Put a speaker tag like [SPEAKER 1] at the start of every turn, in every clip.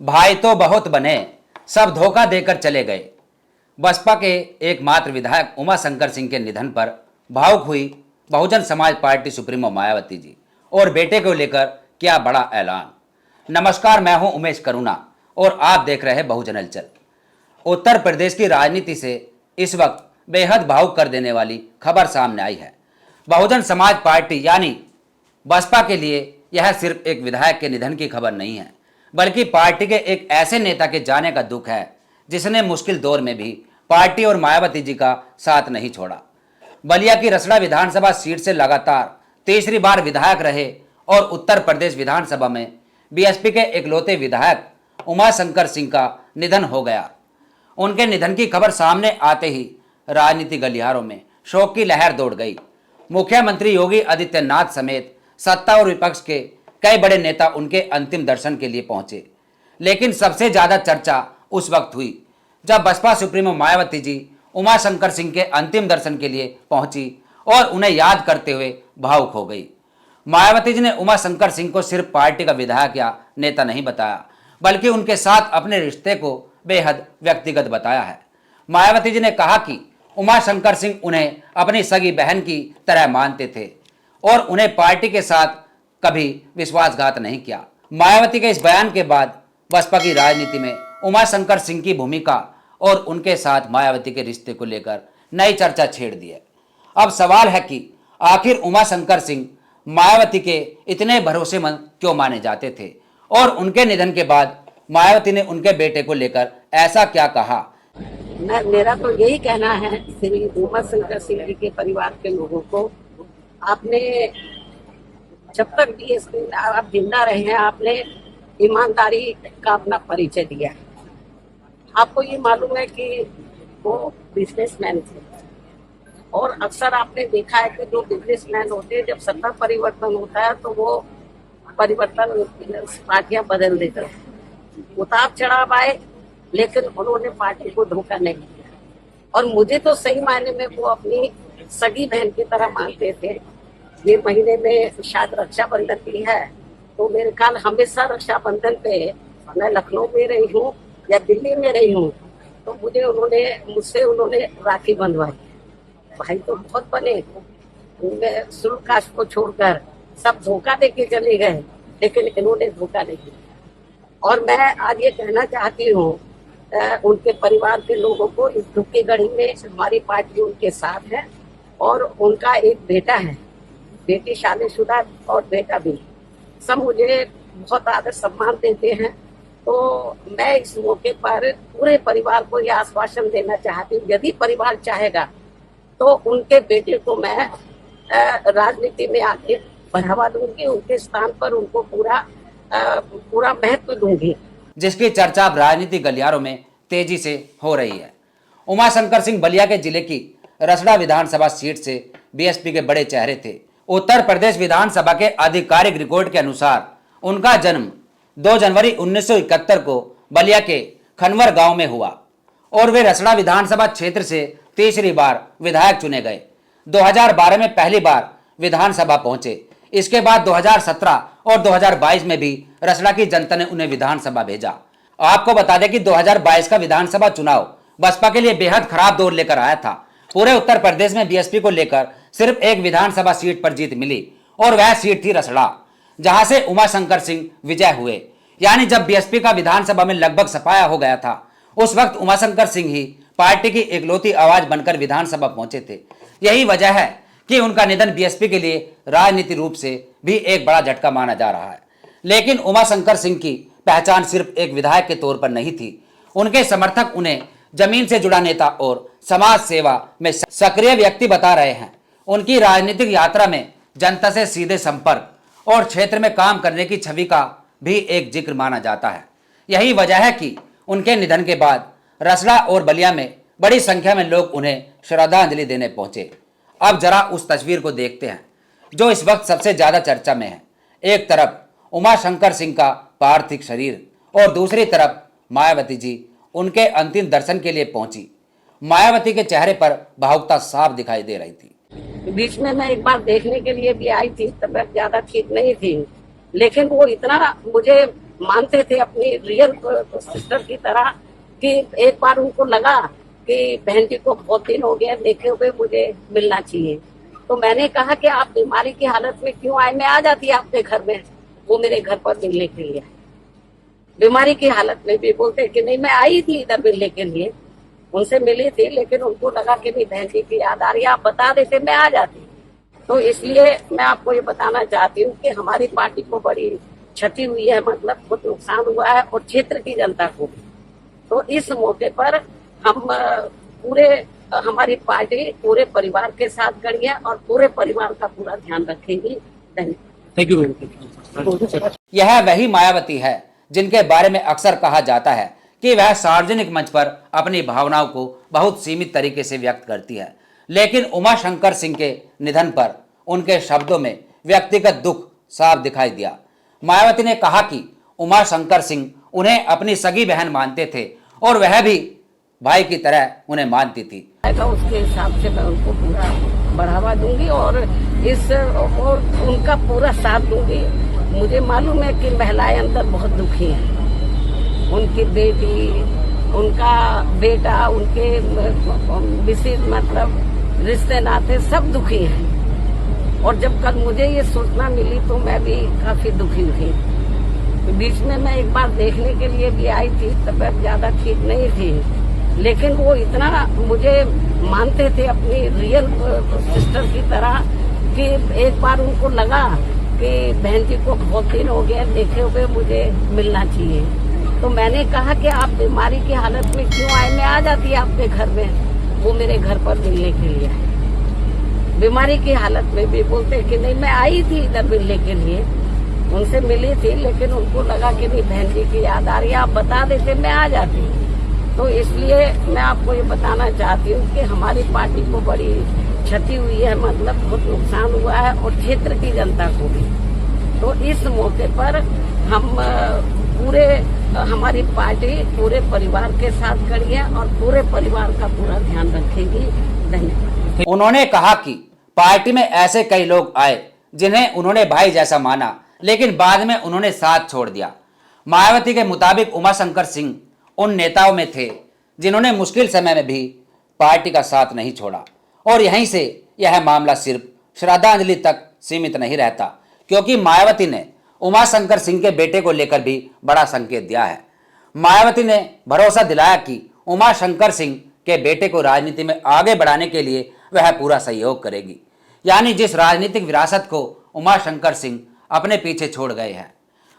[SPEAKER 1] भाई तो बहुत बने, सब धोखा देकर चले गए। बसपा के एकमात्र विधायक उमाशंकर सिंह के निधन पर भावुक हुई बहुजन समाज पार्टी सुप्रीमो मायावती जी और बेटे को लेकर किया बड़ा ऐलान। नमस्कार, मैं हूं उमेश करुणा और आप देख रहे हैं बहुजन हलचल। उत्तर प्रदेश की राजनीति से इस वक्त बेहद भावुक कर देने वाली खबर सामने आई है। बहुजन समाज पार्टी यानी बसपा के लिए यह सिर्फ एक विधायक के निधन की खबर नहीं है, बल्कि पार्टी के एक ऐसे नेता के जाने का दुख है जिसने मुश्किल दौर में भी पार्टी और मायावती जी का साथ नहीं छोड़ा। बलिया की रसड़ा विधानसभा सीट से लगातार तीसरी बार विधायक रहे और उत्तर प्रदेश विधानसभा में बीएसपी के इकलौते विधायक उमाशंकर सिंह का निधन हो गया। उनके निधन की खबर सामने आते ही राजनीति गलियारों में शोक की लहर दौड़ गई। मुख्यमंत्री योगी आदित्यनाथ समेत सत्ता और विपक्ष के कई बड़े नेता उनके अंतिम दर्शन के लिए पहुंचे, लेकिन सबसे ज्यादा चर्चा उस वक्त हुई जब बसपा सुप्रीमो मायावती जी उमाशंकर सिंह के अंतिम दर्शन के लिए पहुंची और उन्हें याद करते हुए भावुक हो गई। मायावती जी ने उमाशंकर सिंह को सिर्फ पार्टी का विधायक या नेता नहीं बताया, बल्कि उनके साथ अपने रिश्ते को बेहद व्यक्तिगत बताया है। मायावती जी ने कहा कि उमाशंकर सिंह उन्हें अपनी सगी बहन की तरह मानते थे और उन्हें पार्टी के साथ कभी विश्वासघात नहीं किया। मायावती के इस बयान के बाद बसपा की राजनीति में उमाशंकर सिंह की भूमिका और उनके साथ मायावती के रिश्ते को लेकर नई चर्चा छेड़ दी है। अब सवाल है कि आखिर उमाशंकर सिंह मायावती के इतने भरोसेमंद क्यों माने जाते थे और उनके निधन के बाद मायावती ने उनके बेटे को लेकर ऐसा क्या कहा।
[SPEAKER 2] मेरा तो यही कहना है श्री उमाशंकर सिंह जी के परिवार के लोगों को, आपने जब तक भी आप जिंदा रहे हैं, आपने ईमानदारी का अपना परिचय दिया है। आपको ये मालूम है कि वो बिजनेसमैन थे और अक्सर आपने देखा है कि जो बिजनेसमैन होते हैं, जब सत्ता परिवर्तन होता है तो वो परिवर्तन पार्टियां बदल देते हैं। उतार चढ़ाव आए, लेकिन उन्होंने पार्टी को धोखा नहीं दिया और मुझे तो सही मायने में वो अपनी सगी बहन की तरह मानते थे। ये महीने में शायद रक्षाबंधन भी है, तो मेरे ख्याल हमेशा रक्षाबंधन पे मैं लखनऊ में रही हूँ या दिल्ली में रही हूँ, तो मुझसे उन्होंने राखी बंधवाई। भाई तो बहुत बने, शुरू कास्ट को छोड़कर सब धोखा देके चले गए, लेकिन इन्होंने धोखा नहीं दिया। और मैं आज ये कहना चाहती हूँ उनके परिवार के लोगों को, इस दुख की घड़ी में हमारी पार्टी उनके साथ है और उनका एक बेटा है, बेटी शादीशुदा और बेटा भी, सब मुझे बहुत आदर सम्मान देते हैं। तो मैं इस मौके पर पूरे परिवार को यह आश्वासन देना चाहती हूँ, यदि परिवार चाहेगा तो उनके बेटे को मैं राजनीति में आगे बढ़ावा दूंगी, उनके स्थान पर उनको पूरा महत्व दूंगी।
[SPEAKER 1] जिसकी चर्चा अब राजनीति गलियारों में तेजी से हो रही है। उमाशंकर सिंह बलिया के जिले की रसड़ा विधानसभा सीट से बीएसपी के बड़े चेहरे थे। उत्तर प्रदेश विधानसभा के आधिकारिक रिकॉर्ड के अनुसार उनका जन्म 2 जनवरी 1971 को बलिया के खनवर गांव में हुआ और वे रसड़ा विधानसभा क्षेत्र से तीसरी बार विधायक चुने गए। 2012 में पहली बार विधानसभा पहुंचे। इसके बाद 2017 और 2022 में भी रसड़ा की जनता ने उन्हें विधानसभा भेजा। आपको बता दें कि 2022 का विधानसभा चुनाव बसपा के लिए बेहद खराब दौर लेकर आया था। पूरे उत्तर प्रदेश में बीएसपी को लेकर सिर्फ एक विधानसभा सीट पर जीत मिली और वह सीट थी रसड़ा, जहां से उमाशंकर सिंह विजय हुए। यानी जब बीएसपी का विधानसभा में लगभग सफाया हो गया था, उस वक्त उमाशंकर सिंह ही पार्टी की इकलौती आवाज बनकर विधानसभा पहुंचे थे। यही वजह है कि उनका निधन बीएसपी के लिए राजनीतिक रूप से भी एक बड़ा झटका माना जा रहा है। लेकिन उमाशंकर सिंह की पहचान सिर्फ एक विधायक के तौर पर नहीं थी। उनके समर्थक उन्हें जमीन से जुड़ा नेता और समाज सेवा में सक्रिय व्यक्ति बता रहे हैं। उनकी राजनीतिक यात्रा में जनता से सीधे संपर्क और क्षेत्र में काम करने की छवि का भी एक जिक्र माना जाता है। यही वजह है कि उनके निधन के बाद रसड़ा और बलिया में बड़ी संख्या में लोग उन्हें श्रद्धांजलि देने पहुंचे। अब जरा उस तस्वीर को देखते हैं जो इस वक्त सबसे ज्यादा चर्चा में है। एक तरफ उमाशंकर सिंह का पार्थिव शरीर और दूसरी तरफ मायावती जी उनके अंतिम दर्शन के लिए पहुंची। मायावती के चेहरे पर भावुकता साफ दिखाई दे रही थी।
[SPEAKER 2] बीच में मैं एक बार देखने के लिए भी आई थी, तबीयत ज्यादा ठीक नहीं थी, लेकिन वो इतना मुझे मानते थे अपनी रियल सिस्टर की तरह, कि एक बार उनको लगा कि बहन जी को बहुत दिन हो गया देखे हुए, मुझे मिलना चाहिए। तो मैंने कहा कि आप बीमारी की हालत में क्यों आए, मैं आ जाती आपके घर में। वो मेरे घर पर मिलने के लिए, बीमारी की हालत में भी बोलते कि नहीं मैं आई थी इधर मिलने के लिए, उनसे मिली थी, लेकिन उनको लगा कि नहीं बहन जी की याद आ रही है, आप बता देते मैं आ जाती। तो इसलिए मैं आपको ये बताना चाहती हूँ कि हमारी पार्टी को बड़ी क्षति हुई है, मतलब बहुत नुकसान हुआ है, और क्षेत्र की जनता को भी। तो इस मौके पर हम पूरे हमारी पार्टी पूरे परिवार के साथ खड़ी है और पूरे परिवार का पूरा ध्यान रखेगी। धन्यवाद।
[SPEAKER 3] Thank you.
[SPEAKER 1] यह वही मायावती है जिनके बारे में अक्सर कहा जाता है कि वह सार्वजनिक मंच पर अपनी भावनाओं को बहुत सीमित तरीके से व्यक्त करती है, लेकिन उमा शंकर सिंह के निधन पर उनके शब्दों में व्यक्तिगत दुख साफ दिखाई दिया। मायावती ने कहा कि उमा शंकर सिंह उन्हें अपनी सगी बहन मानते थे और वह भी भाई की तरह उन्हें मानती थी।
[SPEAKER 2] उसके हिसाब से मैं उनको पूरा बढ़ावा दूंगी और उनका पूरा साथ दूंगी। मुझे मालूम है कि महिलाएं अंदर बहुत दुखी हैं, उनकी बेटी, उनका बेटा, उनके विशेष मतलब रिश्ते नाते सब दुखी हैं। और जब कल मुझे ये सूचना मिली तो मैं भी काफी दुखी हुई। बीच में मैं एक बार देखने के लिए भी आई थी, तबीयत ज्यादा ठीक नहीं थी, लेकिन वो इतना मुझे मानते थे अपनी रियल सिस्टर की तरह, कि एक बार उनको लगा कि बहन जी को बहुत दिन हो गया देखे हुए, मुझे मिलना चाहिए। तो मैंने कहा कि आप बीमारी की हालत में क्यों आए, मैं आ जाती आपके घर में। वो मेरे घर पर मिलने के लिए, बीमारी की हालत में भी बोलते कि नहीं मैं आई थी इधर मिलने के लिए, उनसे मिली थी, लेकिन उनको लगा कि नहीं बहन जी की याद आ रही है, आप बता देते मैं आ जाती। तो इसलिए मैं आपको ये बताना चाहती हूँ कि हमारी पार्टी को बड़ी क्षति हुई है, मतलब बहुत नुकसान हुआ है, और क्षेत्र की जनता को भी। तो इस मौके पर हम पूरे हमारी पार्टी पूरे परिवार के साथ खड़ी है और पूरे परिवार का पूरा ध्यान रखेगी। धन्यवाद।
[SPEAKER 1] उन्होंने कहा कि पार्टी में ऐसे कई लोग आए जिन्हें उन्होंने भाई जैसा माना, लेकिन बाद में उन्होंने साथ छोड़ दिया। मायावती के मुताबिक उमा शंकर सिंह उन नेताओं में थे जिन्होंने मुश्किल समय में भी पार्टी का साथ नहीं छोड़ा, और यहीं से यह मामला सिर्फ श्रद्धांजलि तक सीमित नहीं रहता, क्योंकि मायावती ने उमा शंकर सिंह के बेटे को लेकर भी बड़ा संकेत दिया है। मायावती ने भरोसा दिलाया कि उमा शंकर सिंह के बेटे को राजनीति में आगे बढ़ाने के लिए वह पूरा सहयोग करेगी, यानी जिस राजनीतिक विरासत को उमा शंकर सिंह अपने पीछे छोड़ गए हैं,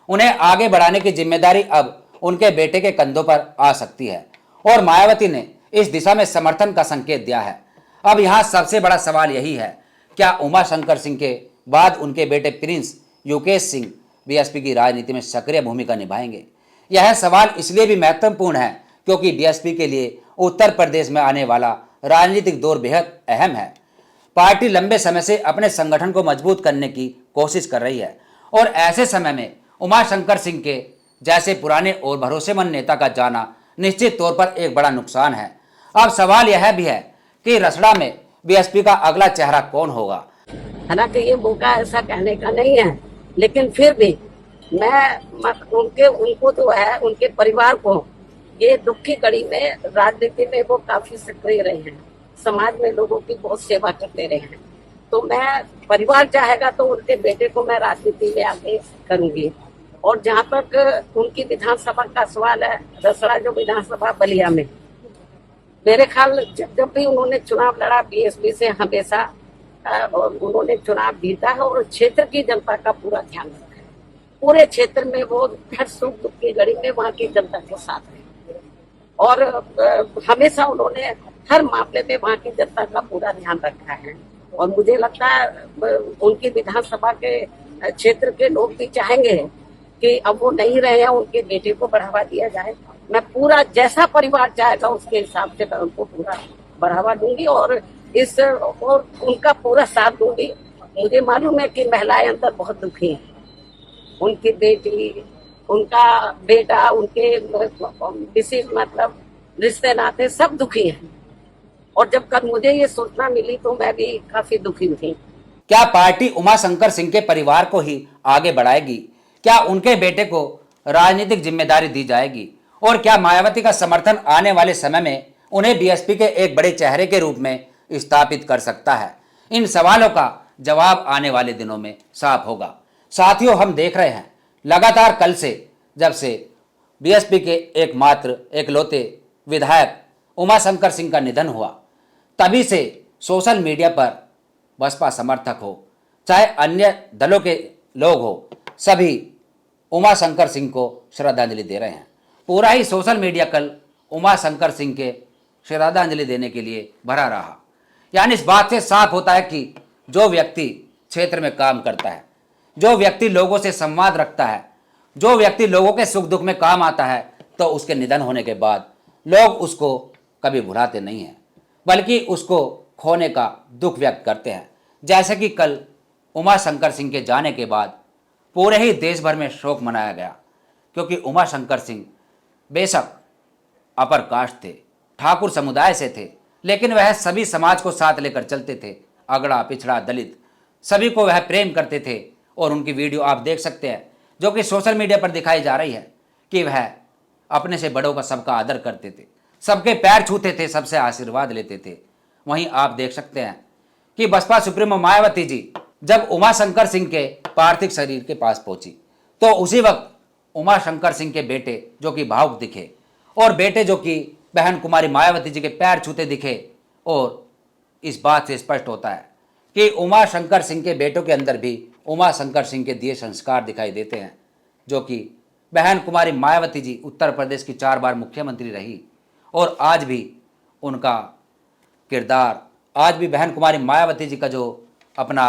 [SPEAKER 1] उन्हें आगे बढ़ाने की जिम्मेदारी अब उनके बेटे के कंधों पर आ सकती है, और मायावती ने इस दिशा में समर्थन का संकेत दिया है। अब यहाँ सबसे बड़ा सवाल यही है, क्या उमा शंकर सिंह के बाद उनके बेटे प्रिंस युकेश सिंह बीएसपी की राजनीति में सक्रिय भूमिका निभाएंगे? यह सवाल इसलिए भी महत्वपूर्ण है क्योंकि बीएसपी के लिए उत्तर प्रदेश में आने वाला राजनीतिक दौर बेहद अहम है। पार्टी लंबे समय से अपने संगठन को मजबूत करने की कोशिश कर रही है, और ऐसे समय में उमा शंकर सिंह के जैसे पुराने और भरोसेमंद नेता का जाना निश्चित तौर पर एक बड़ा नुकसान है। अब सवाल यह भी है कि रसड़ा में बीएसपी का अगला चेहरा कौन होगा।
[SPEAKER 2] हालांकि ये मौका ऐसा कहने का नहीं है, लेकिन फिर भी मैं उनको जो है उनके परिवार को ये दुख की घड़ी में राजनीति में वो काफी सक्रिय रहे हैं, समाज में लोगों की बहुत सेवा करते रहे हैं। तो मैं परिवार चाहेगा तो उनके बेटे को मैं राजनीति में आगे करूंगी। और जहाँ तक उनकी विधानसभा का सवाल है, रसड़ा जो विधानसभा बलिया में, मेरे ख्याल जब भी उन्होंने चुनाव लड़ा बीएसपी से हमेशा और उन्होंने चुनाव जीता है और क्षेत्र की जनता का पूरा ध्यान रखा है। पूरे क्षेत्र में वो हर सुख दुख की घड़ी में वहाँ की जनता के साथ है, और हमेशा उन्होंने हर मामले में वहाँ की जनता का पूरा ध्यान रखा है। और मुझे लगता है उनकी विधानसभा के क्षेत्र के लोग भी चाहेंगे कि अब वो नहीं रहे हैं, उनके बेटे को बढ़ावा दिया जाए। मैं पूरा जैसा परिवार चाहेगा उसके हिसाब से मैं उनको पूरा बढ़ावा दूंगी और उनका पूरा साथ दूंगी। मुझे मालूम है कि महिलाएं अंदर बहुत दुखी हैं, उनकी बेटी, उनका बेटा, उनके विशेष मतलब रिश्ते नाते सब दुखी हैं। और जब कल मुझे ये सूचना मिली तो मैं भी काफी दुखी थी।
[SPEAKER 1] क्या पार्टी उमा शंकर सिंह के परिवार को ही आगे बढ़ाएगी? क्या उनके बेटे को राजनीतिक जिम्मेदारी दी जाएगी और क्या मायावती का समर्थन आने वाले समय में उन्हें बीएसपी के एक बड़े चेहरे के रूप में स्थापित कर सकता है? इन सवालों का जवाब आने वाले दिनों में साफ होगा। साथियों, हम देख रहे हैं लगातार कल से जब से बीएसपी के एकमात्र एकलौते विधायक उमाशंकर सिंह का निधन हुआ, तभी से सोशल मीडिया पर बसपा समर्थक हो चाहे अन्य दलों के लोग हो, सभी उमाशंकर सिंह को श्रद्धांजलि दे रहे हैं। पूरा ही सोशल मीडिया कल उमाशंकर सिंह के श्रद्धांजलि देने के लिए भरा रहा। यानी इस बात से साफ होता है कि जो व्यक्ति क्षेत्र में काम करता है, जो व्यक्ति लोगों से संवाद रखता है, जो व्यक्ति लोगों के सुख दुख में काम आता है, तो उसके निधन होने के बाद लोग उसको कभी भुलाते नहीं हैं, बल्कि उसको खोने का दुख व्यक्त करते हैं। जैसे कि कल उमाशंकर सिंह के जाने के बाद पूरे ही देश भर में शोक मनाया गया, क्योंकि उमाशंकर सिंह बेशक अपर कास्ट थे, ठाकुर समुदाय से थे, लेकिन वह सभी समाज को साथ लेकर चलते थे। अगड़ा पिछड़ा दलित सभी को वह प्रेम करते थे। और उनकी वीडियो आप देख सकते हैं जो कि सोशल मीडिया पर दिखाई जा रही है कि वह अपने से बड़ों का सबका आदर करते थे, सबके पैर छूते थे, सबसे आशीर्वाद लेते थे। वहीं आप देख सकते हैं कि बसपा सुप्रीमो मायावती जी जब उमाशंकर सिंह के पार्थिव शरीर के पास पहुंची, तो उसी वक्त उमाशंकर सिंह के बेटे जो कि भावुक दिखे और बेटे जो कि बहन कुमारी मायावती जी के पैर छूते दिखे। और इस बात से स्पष्ट होता है कि उमाशंकर सिंह के बेटों के अंदर भी उमाशंकर सिंह के दिए संस्कार दिखाई देते हैं, जो कि बहन कुमारी मायावती जी उत्तर प्रदेश की 4 बार मुख्यमंत्री रही और आज भी उनका किरदार, आज भी बहन कुमारी मायावती जी का जो अपना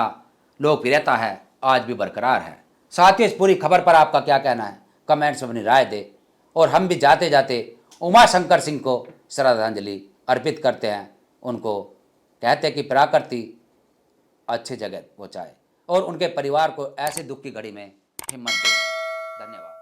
[SPEAKER 1] लोकप्रियता है आज भी बरकरार है। साथियों, इस पूरी खबर पर आपका क्या कहना है? कमेंट्स में अपनी राय दे। और हम भी जाते जाते उमाशंकर सिंह को श्रद्धांजलि अर्पित करते हैं। उनको कहते हैं कि प्रकृति अच्छी जगह पहुँचाए और उनके परिवार को ऐसे दुख की घड़ी में हिम्मत दे। धन्यवाद।